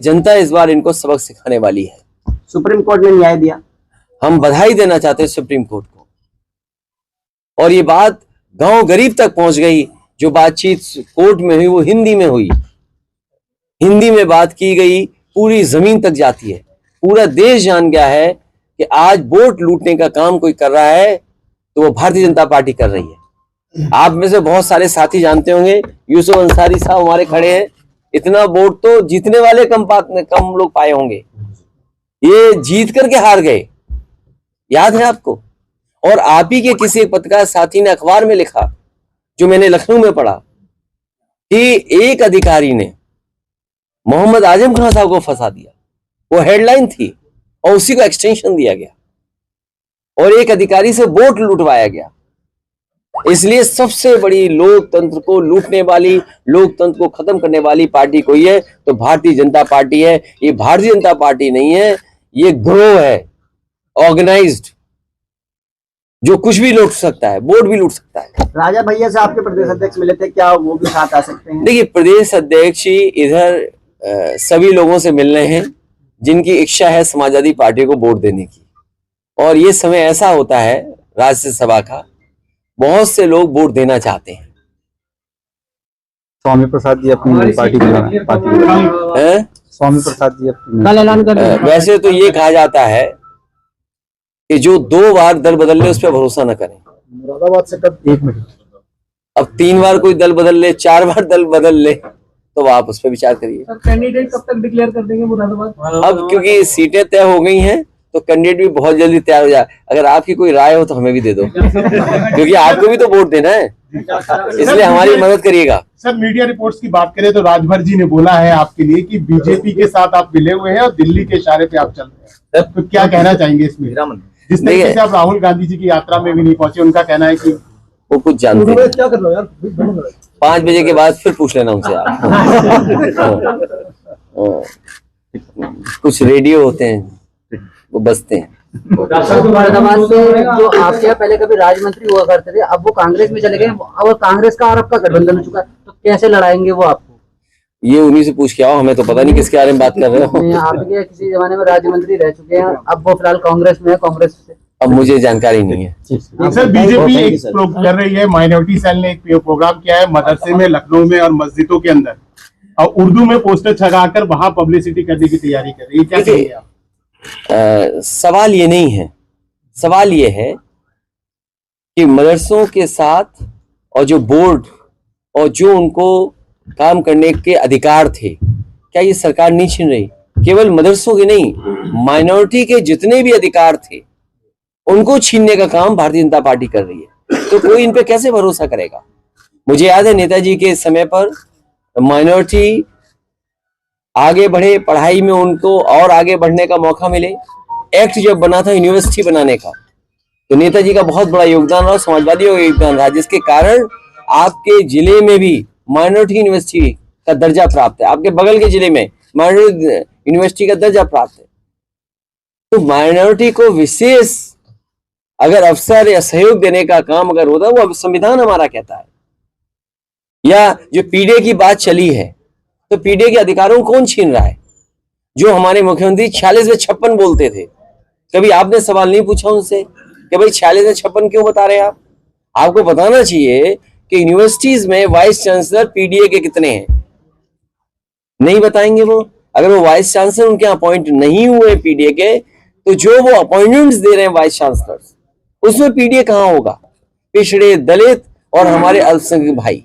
जनता इस बार इनको सबक सिखाने वाली है। सुप्रीम कोर्ट ने न्याय दिया। हम बधाई देना चाहते हैं सुप्रीम कोर्ट को। और ये बात गांव गरीब तक पहुंच गई। जो बातचीत कोर्ट में हुई वो हिंदी में हुई, हिंदी में बात की गई, पूरी जमीन तक जाती है। पूरा देश जान गया है कि आज वोट लूटने का काम कोई कर रहा है तो वो भारतीय जनता पार्टी कर रही है। आप में से बहुत सारे साथी जानते होंगे, यूसुफ अंसारी साहब हमारे खड़े हैं। इतना वोट तो जीतने वाले कम लोग पाए होंगे, ये जीत करके हार गए, याद है आपको। और आप ही के किसी पत्रकार साथी ने अखबार में लिखा, जो मैंने लखनऊ में पढ़ा, कि एक अधिकारी ने मोहम्मद आजम खान साहब को फंसा दिया। वो हेडलाइन थी और उसी को एक्सटेंशन दिया गया और एक अधिकारी से वोट लुटवाया गया। इसलिए सबसे बड़ी लोकतंत्र को लूटने वाली, लोकतंत्र को खत्म करने वाली पार्टी कोई है तो भारतीय जनता पार्टी है। ये भारतीय जनता पार्टी नहीं है, ये गिरोह है, ऑर्गेनाइज्ड, जो कुछ भी लूट सकता है, वोट भी लूट सकता है। राजा भैया से आपके प्रदेश अध्यक्ष मिले थे, क्या वो भी साथ आ सकते हैं? देखिए, प्रदेश अध्यक्ष ही इधर सभी लोगों से मिलने हैं जिनकी इच्छा है समाजवादी पार्टी को वोट देने की। और ये समय ऐसा होता है राज्यसभा का, बहुत से लोग वोट देना चाहते हैं। स्वामी प्रसाद जी अपनी पार्टी हैं? स्वामी प्रसाद जी अपनी कल ऐलान कर दिया। वैसे तो ये कहा जाता है कि जो 2 बार दल बदल ले उस पर भरोसा न करें। मुरादाबाद से कब 1 मिनट, अब 3 बार कोई दल बदल ले, 4 बार दल बदल ले, तो आप उस पर विचार करिए। कैंडिडेट कब तक डिक्लेयर कर देंगे मुरादाबाद? अब क्योंकि सीटें तय हो गई हैं तो कैंडिडेट भी बहुत जल्दी तैयार हो जाए। अगर आपकी कोई राय हो तो हमें भी दे दो, क्योंकि आपको भी तो वोट देना है, इसलिए हमारी मदद करिएगा। सर, मीडिया रिपोर्ट्स की बात करें तो राजभर जी ने बोला है आपके लिए कि बीजेपी के साथ आप मिले हुए हैं और दिल्ली के इशारे पे आप चल रहे हैं, तो क्या कहना चाहेंगे इसमें? जिस तरीके से आप राहुल गांधी जी की यात्रा में भी नहीं पहुंचे, उनका कहना है कि वो कुछ जानते हैं। क्या कर लो यार, 5 बजे के बाद फिर पूछ लेना उनसे आप। कुछ रेडियो होते हैं वो बजते हैं। मुरादाबाद से जो आपके यहाँ पहले कभी राज्य मंत्री हुआ करते थे, अब वो कांग्रेस में चले गए और कांग्रेस का और आपका गठबंधन हो चुका है, तो कैसे लड़ाएंगे वो आपको? ये उन्हीं से पूछ के आओ, हमें तो पता नहीं किसके बारे में बात कर रहे हो। आपके किसी जमाने में राज्य मंत्री रह चुके हैं, अब वो फिलहाल कांग्रेस में है, कांग्रेस से अब मुझे जानकारी नहीं है। सर, बीजेपी एक कर रही है, माइनॉरिटी सेल ने एक प्रोग्राम किया है मदरसे में, लखनऊ में और मस्जिदों के अंदर, और उर्दू में पोस्टर छगाकर वहां पब्लिसिटी करने की तैयारी कर रही है, क्या कहेंगे आप? सवाल ये नहीं है, सवाल ये है कि मदरसों के साथ और जो बोर्ड और जो उनको काम करने के अधिकार थे, क्या ये सरकार नहीं छीन रही? केवल मदरसों के नहीं, माइनॉरिटी के जितने भी अधिकार थे उनको छीनने का काम भारतीय जनता पार्टी कर रही है। तो कोई इन पे कैसे भरोसा करेगा? मुझे याद है नेताजी के समय पर माइनॉरिटी आगे बढ़े पढ़ाई में, उनको और आगे बढ़ने का मौका मिले। एक्ट जब बना था यूनिवर्सिटी बनाने का, तो नेताजी का बहुत बड़ा योगदान रहा, समाजवादियों का योगदान रहा, जिसके कारण आपके जिले में भी माइनॉरिटी यूनिवर्सिटी का दर्जा प्राप्त है। आपके बगल के जिले में माइनॉरिटी यूनिवर्सिटी का दर्जा प्राप्त है। तो माइनॉरिटी को विशेष अगर अवसर या सहयोग देने का काम अगर होता है, वो संविधान हमारा कहता है। या जो पीडीए की बात चली है, तो पीडीए के अधिकारों को कौन छीन रहा है? जो हमारे मुख्यमंत्री 46 में 56 बोलते थे, कभी आपने सवाल नहीं पूछा उनसे कि भाई 46 में 56 क्यों बता रहे हैं आप? आपको बताना चाहिए कि यूनिवर्सिटीज में वाइस चांसलर पीडीए के कितने हैं, नहीं बताएंगे वो। अगर वो वाइस चांसलर उनके अपॉइंट नहीं हुए पीडीए के, तो जो वो अपॉइंटमेंट्स दे रहे हैं वाइस चांसलर, उसमें पीडीए कहां होगा? पिछड़े, दलित और हमारे अल्पसंख्यक भाई।